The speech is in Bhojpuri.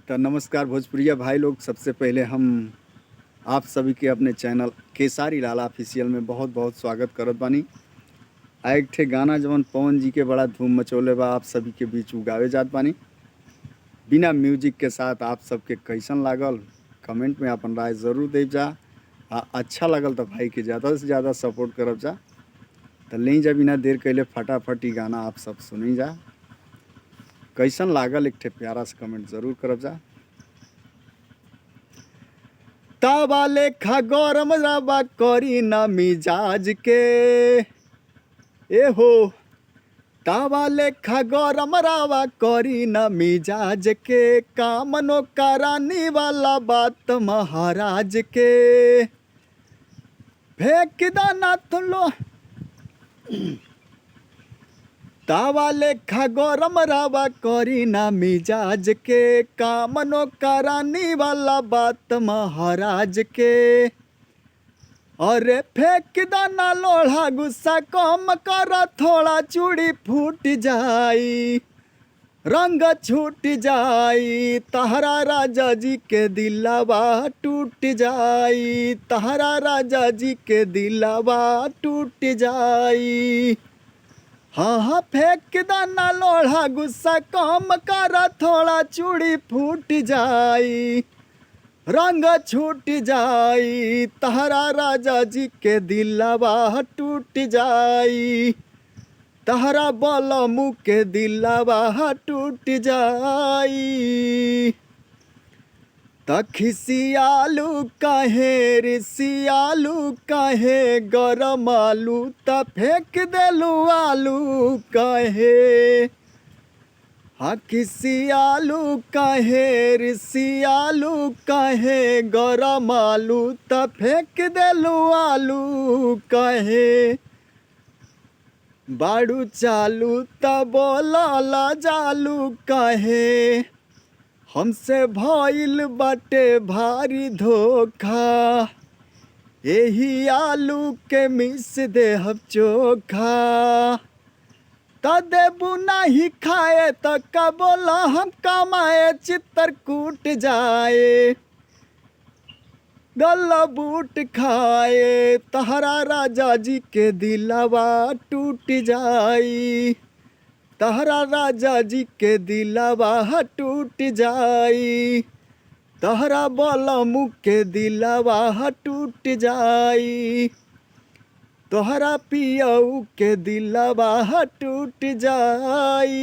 तो नमस्कार भोजपुरिया भाई लोग। सबसे पहले हम आप सभी के अपने चैनल केसारी लाला ऑफिशियल में बहुत बहुत स्वागत करत बानी। एक ठे गाना जवन पवन जी के बड़ा धूम मचौले बा, आप सभी के बीच उगावे जात बानी बिना म्यूजिक के साथ। आप सबके कैसन लागल कमेंट में अपन राय ज़रूर देव जा। अच्छा लगल तो भाई के ज़्यादा से ज़्यादा सपोर्ट करब जा। तो ले जा बिना देर कैले फटाफट ही गाना आप सब सुनी जा। कैसन लागल एक ठे प्यारा सा कमेंट ज़रूर करब जा। तावा लेखा गरम रवा करी ना मिजाज के, ए हो तावा लेखा गरम रवा करी ना मिजाज के, कामनो करानी वाला बात महाराज के। फेंक दाना तुम लो तावा लेखा गरम रवा करी ना मिजाज के, कामनो करानी वाला बात महाराज के। अरे फेंक दाना लोढ़ा गुस्सा कम कर, थोड़ा चूड़ी फूट जाई रंग छूट जाई, तहरा राजा जी के दिलावा टूट जाई, तहरा राजा जी के दिलावा टूट जाई। हाँ हाँ फेंक दाना लोढ़ा गुस्सा कम कर, थोड़ा चूड़ी फूट जाई रंग छूट जाई, तहरा राजा जी के दिलावा टूट जाई, तहरा बलमू के दिलावा टूट जाई। तखिसियालू काहे रिसियालू काहे गरम आलू, त फेंक देलू आलू काहे। हाँ खिसियालू काहे रिसियालू काहे गरम आलू, त फेंक देलू आलू काहे। बाड़ू चालू त बोला जालू काहे, हमसे भइल बाटे भारी धोखा, एही आलू के मिस देहब चोखा। त देबू नहीं खाए त का बोला हम कमाए, चित्रकूट जाए गला बूट खाए, तहरा राजा जी के दिलावा टूट जाई, तहरा राजा जी के दिलावा टूट जाई, तहरा बलमू के दिलावा टूट जाई, तोहरा पियऊ के दिलावा टूट जाई।